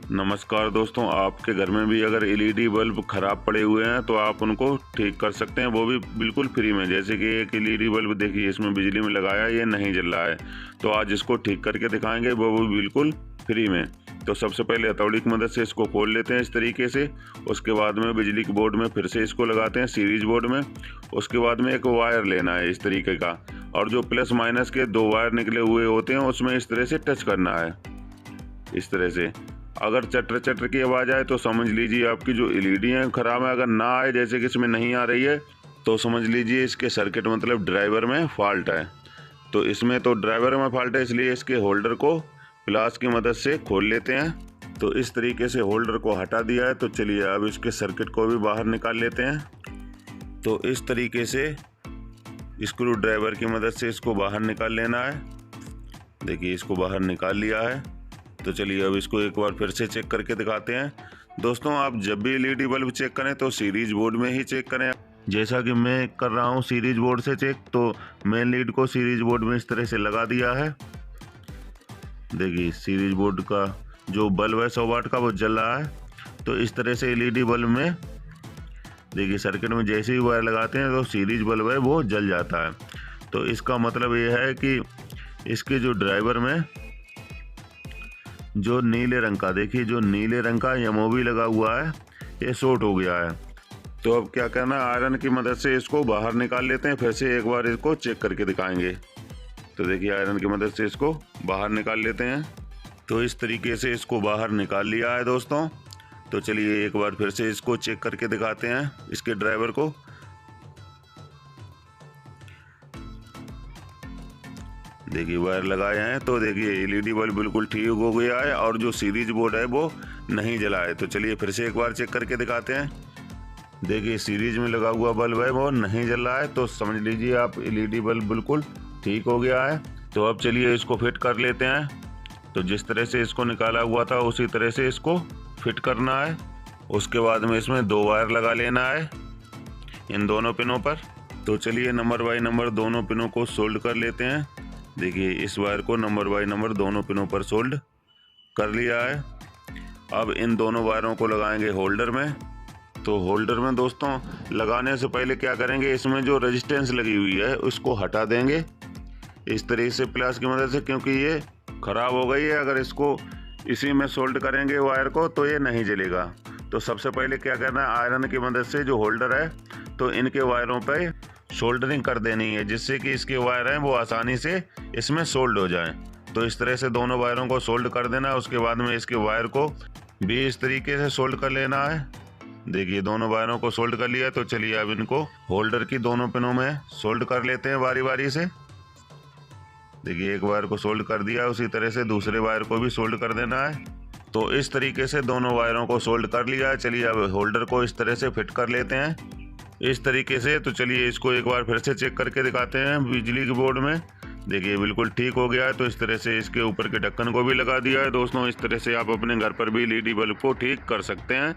नमस्कार दोस्तों, आपके घर में भी अगर एलईडी बल्ब खराब पड़े हुए हैं तो आप उनको ठीक कर सकते हैं, वो भी बिल्कुल फ्री में। जैसे कि एक एलईडी बल्ब देखिए, इसमें बिजली में लगाया, ये नहीं जल रहा है, तो आज इसको ठीक करके दिखाएंगे, वो भी बिल्कुल फ्री में। तो सबसे पहले हथौड़ी की मदद से इसको खोल लेते हैं इस तरीके से। उसके बाद में बिजली के बोर्ड में फिर से इसको लगाते हैं, सीरीज बोर्ड में। उसके बाद में एक वायर लेना है इस तरीके का, और जो प्लस माइनस के दो वायर निकले हुए होते हैं उसमें इस तरह से टच करना है, इस तरह से। अगर चटर चटर की आवाज़ आए तो समझ लीजिए आपकी जो एलईडी है ख़राब है। अगर ना आए, जैसे कि इसमें नहीं आ रही है, तो समझ लीजिए इसके सर्किट मतलब ड्राइवर में फॉल्ट है। तो इसमें तो ड्राइवर में फॉल्ट है, इसलिए इसके होल्डर को प्लास की मदद से खोल लेते हैं। तो इस तरीके से होल्डर को हटा दिया है। तो चलिए अब इसके सर्किट को भी बाहर निकाल लेते हैं। तो इस तरीके से स्क्रू ड्राइवर की मदद से इसको बाहर निकाल लेना है। देखिए, इसको बाहर निकाल लिया है। तो चलिए अब इसको एक बार फिर से चेक करके दिखाते हैं। दोस्तों, आप जब भी एलईडी बल्ब चेक करें तो सीरीज बोर्ड में ही चेक करें, जैसा कि मैं कर रहा हूं सीरीज बोर्ड से चेक। तो मेन लीड को सीरीज बोर्ड में इस तरह से लगा दिया है। देखिए, सीरीज बोर्ड का जो बल्ब है 100 वाट का, वो जल रहा है। तो इस तरह से एलईडी बल्ब में देखिए, सर्किट में जैसे ही वायर लगाते हैं तो सीरीज बल्ब है वो जल जाता है। तो इसका मतलब ये है कि इसके जो ड्राइवर में जो नीले रंग का, देखिए जो नीले रंग का एमओवी लगा हुआ है, ये शॉर्ट हो गया है। तो अब क्या करना है, आयरन की मदद से इसको बाहर निकाल लेते हैं। फिर से एक बार इसको चेक करके दिखाएंगे। तो देखिए, आयरन की मदद से इसको बाहर निकाल लेते हैं। तो इस तरीके से इसको बाहर निकाल लिया है दोस्तों। तो चलिए एक बार फिर से इसको चेक करके दिखाते हैं इसके ड्राइवर को। देखिए, वायर लगाए हैं तो देखिए एलईडी बल्ब बिल्कुल ठीक हो गया है, और जो सीरीज बोर्ड है वो नहीं जला है। तो चलिए फिर से एक बार चेक करके दिखाते हैं। देखिए, सीरीज में लगा हुआ बल्ब है वो नहीं जल रहा है, तो समझ लीजिए आप एलईडी बल्ब बिल्कुल ठीक हो गया है। तो अब चलिए इसको फिट कर लेते हैं। तो जिस तरह से इसको निकाला हुआ था उसी तरह से इसको फिट करना है। उसके बाद में इसमें दो वायर लगा लेना है इन दोनों पिनों पर। तो चलिए नंबर बाई नंबर दोनों पिनों को सोल्ड कर लेते हैं। देखिए, इस वायर को नंबर बाई नंबर दोनों पिनों पर सोल्ड कर लिया है। अब इन दोनों वायरों को लगाएंगे होल्डर में। तो होल्डर में दोस्तों लगाने से पहले क्या करेंगे, इसमें जो रेजिस्टेंस लगी हुई है उसको हटा देंगे इस तरीके से प्लास की मदद से, क्योंकि ये ख़राब हो गई है। अगर इसको इसी में सोल्ड करेंगे वायर को तो ये नहीं जलेगा। तो सबसे पहले क्या करना है, आयरन की मदद से जो होल्डर है तो इनके वायरों पे सोल्डरिंग कर देनी है, जिससे कि इसके वायर हैं वो आसानी से इसमें सोल्ड हो जाएं। तो इस तरह से दोनों वायरों को सोल्ड कर देना है। उसके बाद में इसके वायर को भी इस तरीके से सोल्ड कर लेना है। देखिए, दोनों वायरों को सोल्ड कर लिया। तो चलिए अब इनको होल्डर की दोनों पिनों में सोल्ड कर लेते हैं बारी बारी से। देखिए, एक वायर को सोल्ड कर दिया, उसी तरह से दूसरे वायर को भी सोल्ड कर देना है। तो इस तरीके से दोनों वायरों को सोल्ड कर लिया है। चलिए अब होल्डर को इस तरह से फिट कर लेते हैं इस तरीके से। तो चलिए इसको एक बार फिर से चेक करके दिखाते हैं बिजली के बोर्ड में। देखिए, बिल्कुल ठीक हो गया है। तो इस तरह से इसके ऊपर के ढक्कन को भी लगा दिया है। दोस्तों, इस तरह से आप अपने घर पर भी एलईडी बल्ब को ठीक कर सकते हैं।